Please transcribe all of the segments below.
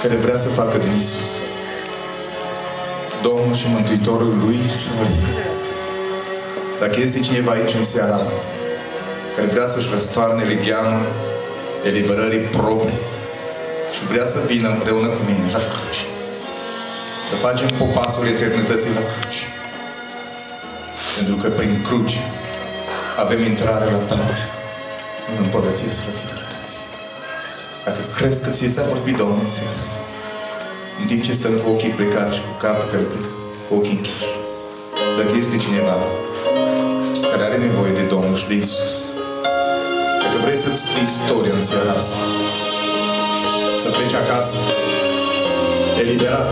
care vrea să facă din Iisus Domnul și Mântuitorul lui să mărie. Dacă este cineva aici în seara asta care vrea să-și răstoarne legheanul eliberării proprii și vrea să vină împreună cu mine la cruce, să facem popasul eternității la cruce, pentru că prin cruce avem intrare la Tatăl în Împărăție Slăvită de Dumnezeu. Dacă crezi că ți s-a vorbit Domnul în seara asta, în timp ce stăm cu ochii plecați și cu capetele plecate, cu ochii închiși, dacă este cineva care are nevoie de Domnul și de Iisus, dacă vrei să-ți scrii istoria în seara asta, să pleci acasă eliberat,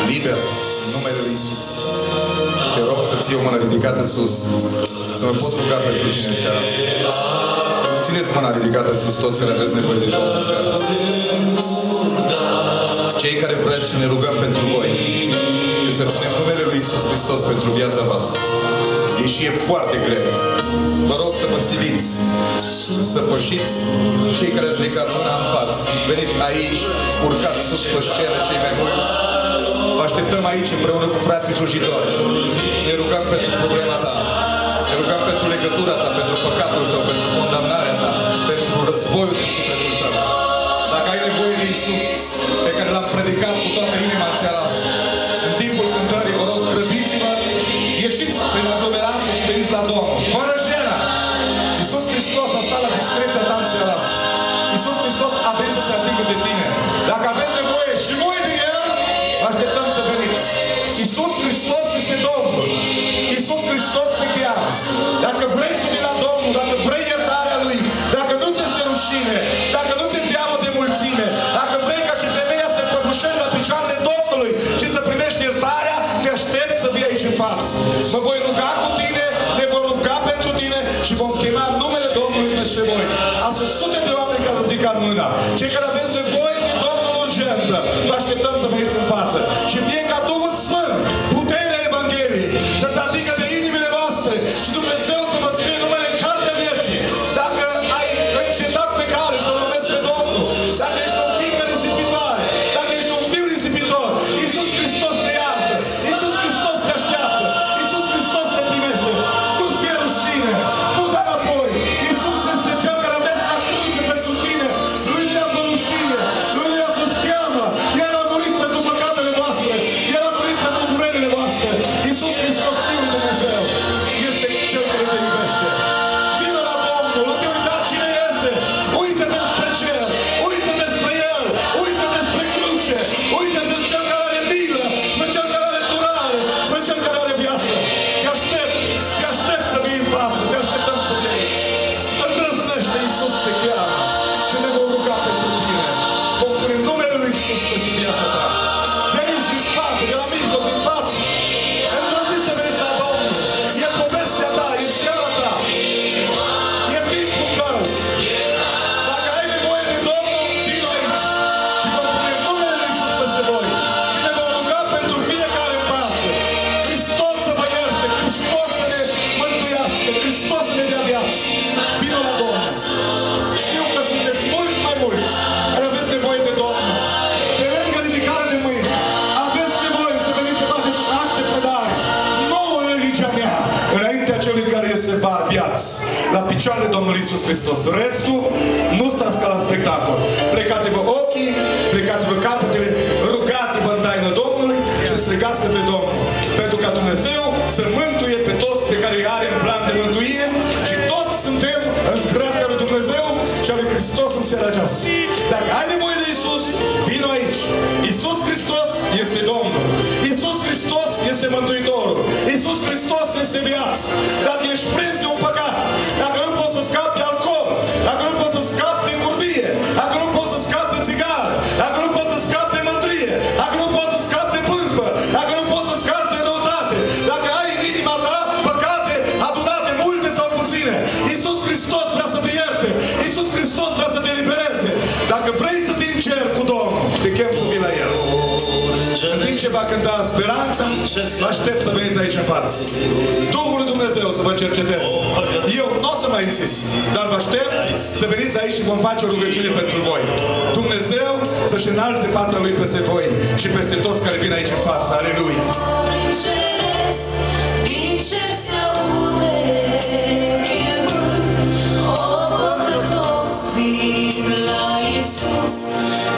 liber în numele lui Iisus, te rog să ții o mână ridicată sus, să mă pot ruga pentru tine în seara asta. Țineți mâna ridicată sus toți care aveți nevoie de Domnul în seara asta. Cei care vreți să ne rugăm pentru voi, să punem numele lui Iisus Hristos pentru viața voastră, deși e foarte greu, vă rog să vă siliți, să pășiți. Cei care ați ridicat mâna în față, veniți aici, urcați sus pe scenă cei mai mulți. Vă așteptăm aici împreună cu frații slujitori. Ne rugăm pentru problema ta, ne rugăm pentru legătura ta, pentru păcatul tău, pentru condamnarea ta, pentru războiul din sufletul tău. Dacă ai nevoie de Iisus, pe care l-am predicat cu toată inima în seara asta, în timpul cântării, vă rog, grăbiți-vă, ieșiți prin aglomerate și veniți la Domnul, fără jenă. Iisus Hristos a stat la discreția ta în seara asta. Iisus Hristos a venit să se atingă de tine. Dacă aveți nevoie și voi de El, așteptăm să veniți. Iisus Hristos este Domnul. Iisus Hristos te cheamă. Dacă vrei să vii la Domnul, dacă vrei iertarea Lui, dacă nu ți este rușine, dacă nu te teamă de mulțime, dacă vrei ca și femeia să te păpușești la picioarele Domnului și să primești iertarea, te aștept să vii aici în față. Mă voi ruga cu tine, ne vom ruga pentru tine și vom chema numele Domnului peste voi. Astăzi sute de oameni care au ridicat mâna. Cei care aveți nevoie de Domnul urgentă, vă așteptăm să veniți în față. Și fie ca Duhul Sfânt, puterea Evangheliei, să se atingă de inimile voastre și Dumnezeu să vă scrie numele în cartea vieții. Dacă ai încetat pe cale să urmezi pe Domnul, dacă ești o fiică risipitoare, dacă ești un fiu risipitor, Iisus Hristos te iartă, Iisus Hristos te așteaptă, Iisus Hristos te primește. Nu-ți fie rușine, nu da înapoi. Iisus este Cel care a mers la cruce pentru tine. Lui nu i-a fost rușine, Lui nu i-a fost teamă. El a murit pentru păcatele voastre, El a murit pentru durerile voastre. Iisus Hristos, Fiul lui Dumnezeu, este Cel care te iubește. Vină la Domnul, nu te uita cine iese. Uită-te spre cer, uită-te spre El, uită-te spre cruce, uită-te spre Cel care are milă, spre Cel care are durare, spre Cel care are viață. Te aștept să vii în față, te așteptăm să vii aici. Îndrăznește, Iisus te cheamă și ne vom ruga pentru tine. Vom pune numele lui Iisus pentru viața ta. Veniți din spate, de la mijloc, din față. Îndrăzniți să veniți la Domnul. E povestea ta, e seara ta. E timpul tău. Dacă ai nevoie de Domnul, vino aici. Și vom pune numele lui Iisus peste voi. Și ne vom ruga pentru fiecare în parte. Hristos să vă ierte, Hristos să ne mântuiască, Hristos să ne dea viață. Vino la Domnul. Știu că sunteți mult mai mulți care aveți nevoie de Domnul. Pe lângă ridicarea de mâini, aveți nevoie să veniți să faceți un act de predare. Nouă religia mea, înaintea celui care este viață, la picioarele Domnului Iisus Hristos. Restul, nu stați ca la spectacol. Plecați-vă ochii, plecați-vă capetele, rugați-vă în taină Domnului și strigați către Domnul. Pentru ca Dumnezeu să mântuie pe toți pe care îi are în plan de mântuire și toți suntem în grația lui Dumnezeu și a lui Hristos în seara aceasta. Dacă ai nevoie de Iisus, vino aici. Iisus Hristos este Domnul. Iisus Hristos este Mântuitorul. Iisus Hristos este viață. Dacă ești prins de un păcat, dacă nu poți să scapi de alcool, dacă nu poți să scapi de curvie, dacă nu poți să scapi de țigară, dacă nu poți să scapi de mândrie, dacă nu poți să scapi de bârfă, dacă nu poți să scapi de răutate, dacă ai în inima ta păcate adunate multe sau puține, Iisus Hristos vrea să te ierte. Iisus Hristos vrea să te elibereze. Dacă vrei să fii în cer cu Domnul, te chem să vii la El. timp ce va cânta speranța, vă aștept să veniți aici în față. Duhul lui Dumnezeu să vă cerceteze. Eu nu o să mai insist, dar vă aștept să veniți aici și vom face o rugăciune pentru voi. Dumnezeu să-și înalte fața Lui peste voi și peste toți care vin aici în față. Aleluia! Din cer se aude chemând, o păcătoși vin la Iisus,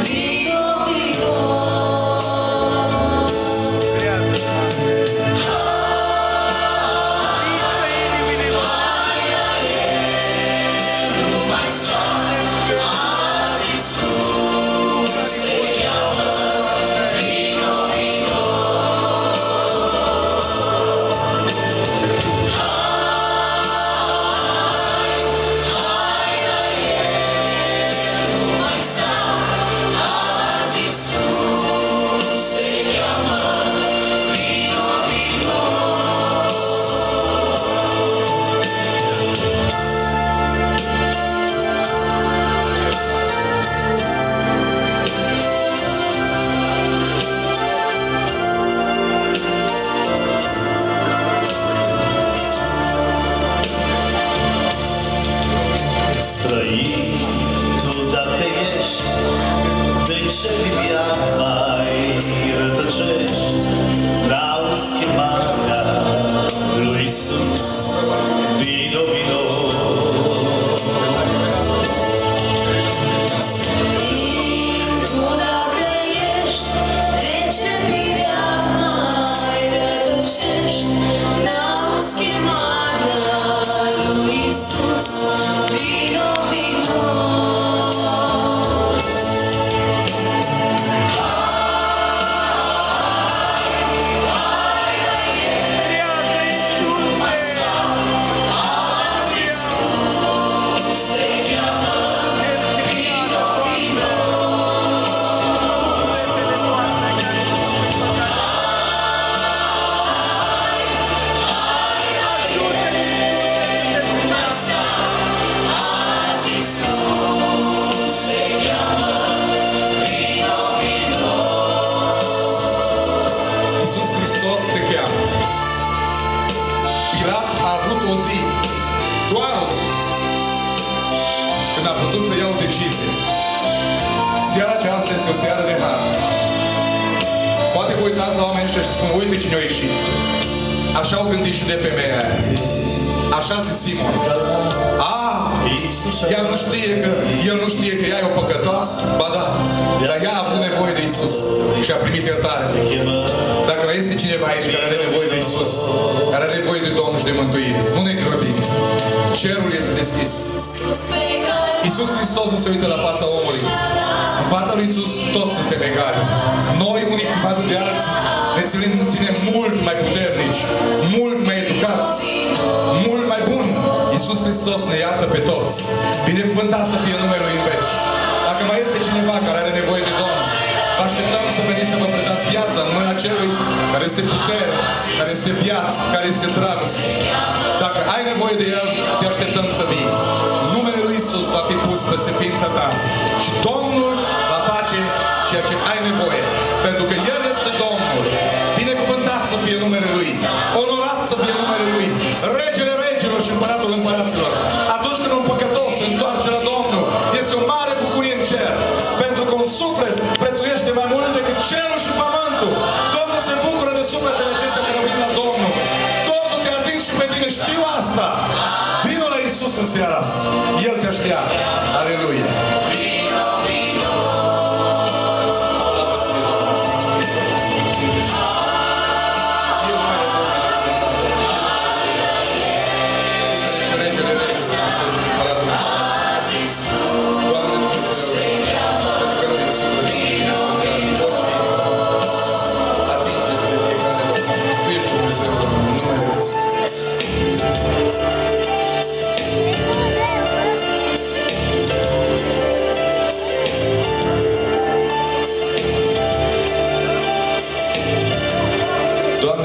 vino, vino.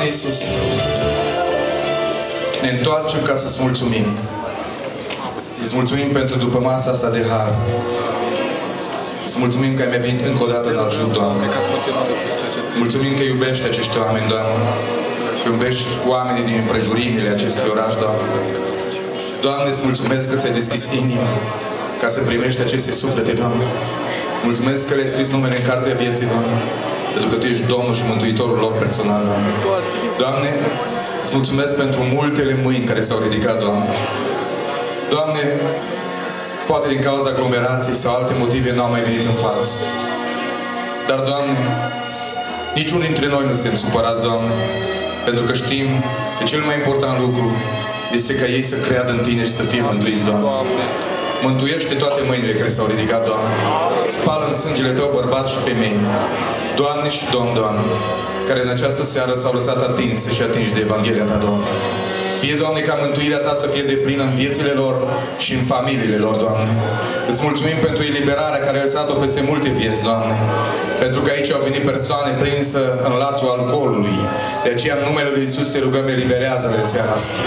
Iisus, ne întoarcem ca să-ți mulțumim. Îți mulțumim pentru după masa asta de har. Îți mulțumim că ai venit încă o dată în ajut, Doamne. Îți mulțumim că iubești acești oameni, Doamne. Că iubești oamenii din împrejurimile acestui oraș, Doamne. Doamne, îți mulțumesc că ți-ai deschis inima ca să primești aceste suflete, Doamne. Îți mulțumesc că le-ai scris numele în cartea vieții, Doamne. Pentru că Tu ești Domnul și Mântuitorul lor personal, Doamne. Doamne, îți mulțumesc pentru multele mâini care s-au ridicat, Doamne. Doamne, poate din cauza aglomerației sau alte motive n-au mai venit în față. Dar, Doamne, niciunul dintre noi nu suntem supărați, Doamne, pentru că știm că cel mai important lucru este ca ei să creadă în Tine și să fie mântuiți, Doamne. Mântuiește toate mâinile care s-au ridicat, Doamne. Spală în sângele Tău bărbați și femei, Doamne și Domn, Doamne, care în această seară s-au lăsat atinse și atinși de Evanghelia Ta, Doamne. Fie, Doamne, ca mântuirea Ta să fie deplină în viețile lor și în familiile lor, Doamne. Îți mulțumim pentru eliberarea care ai lăsat-o peste multe vieți, Doamne. Pentru că aici au venit persoane prinse în lațul alcoolului. De aceea, în numele Lui Iisus, te rugăm, eliberează-le în seara asta.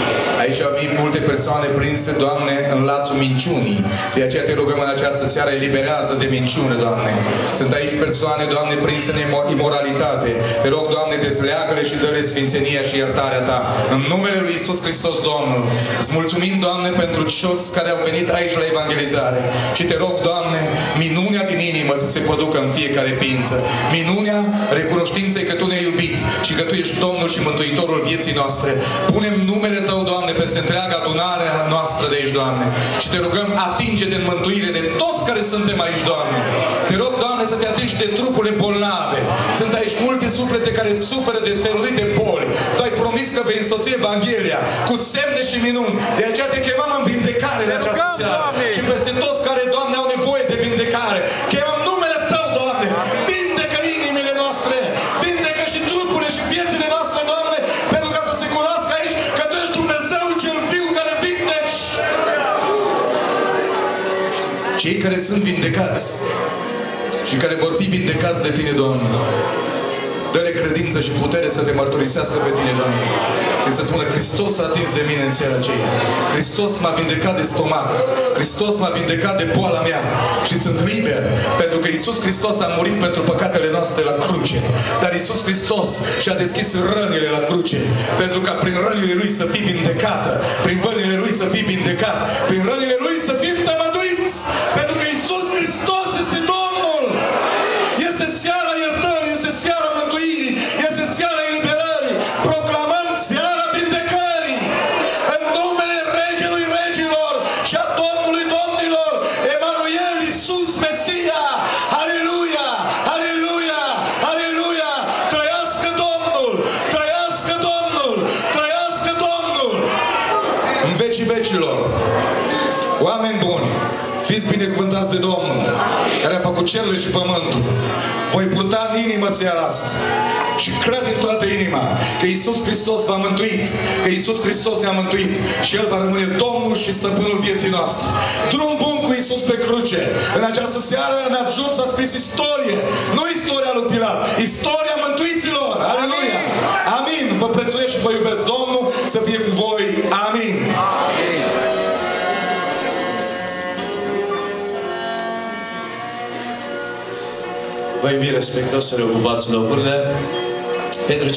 Aici au venit multe persoane prinse, Doamne, în lațul minciunii. De aceea te rugăm în această seară, eliberează de minciună, Doamne. Sunt aici persoane, Doamne, prinse în imoralitate. Te rog, Doamne, dezleagă-le și dă-le sfințenia și iertarea Ta. În numele Lui Iisus Hristos, Domnul. Îți mulțumim, Doamne, pentru toți care au venit aici la evangelizare. Și te rog, Doamne, minunea din inimă să se producă în fiecare ființă. Minunea recunoștinței că Tu ne-ai iubit și că Tu ești Domnul și Mântuitorul vieții noastre. Punem numele Tău, Doamne, peste întreaga adunare noastră de aici, Doamne. Și te rugăm, atinge-te în mântuire de toți care suntem aici, Doamne. Te rog, Doamne, să te atingi de trupurile bolnave. Sunt aici multe suflete care suferă de felurite boli. Tu ai promis că vei însoți Evanghelia cu semne și minuni. De aceea te chemăm în vindecare în această seară. Și peste toți care, Doamne, au nevoie de vindecare. Chemăm numele Tău, Doamne. Vindecă inimile noastre. Vindecă și trupurile și viețile noastre, Doamne, pentru ca să se cunoască aici că Tu ești Dumnezeul cel viu care vindeci. Cei care sunt vindecați și care vor fi vindecați de Tine, Doamne, dă-le credință și putere să Te mărturisească pe Tine, Doamne. Și să spună, Hristos s-a atins de mine în seara aceea. Hristos m-a vindecat de stomac. Hristos m-a vindecat de boala mea. Și sunt liber. Pentru că Iisus Hristos a murit pentru păcatele noastre la cruce. Dar Iisus Hristos și-a deschis rănile la cruce. Pentru ca prin rănile Lui să fii vindecată. Prin rănile Lui să fii vindecat. Prin rănile Lui să fim tămăduiți. Pentru că Iisus Hristos este Domnul. Este seara iertării. Este seara mântuirii. Este seara eliberării. Proclamăm seara vindecării. În numele Regelui Regilor și a Domnului Domnilor, Emanuel, Iisus, Mesia. Aleluia! Aleluia! Aleluia! Trăiască Domnul! Trăiască Domnul! Trăiască Domnul! În vecii vecilor, oameni buni, fiți binecuvântați de Domnul, care a făcut cerurile și pământul. Voi purta în inimă seara asta și cred din toată inima că Iisus Hristos v-a mântuit, că Iisus Hristos ne-a mântuit și El va rămâne Domnul și Stăpânul vieții noastre. Drum bun cu Iisus pe cruce. În această seară, în ajut, s-a scris istorie. Nu istoria lui Pilat, istoria mântuiților. Aleluia! Amin! Vă prețuiesc și vă iubesc, Domnul să fie cu voi. Amin! Amin! Vă invit respectuos să reocupați locurile. Pentru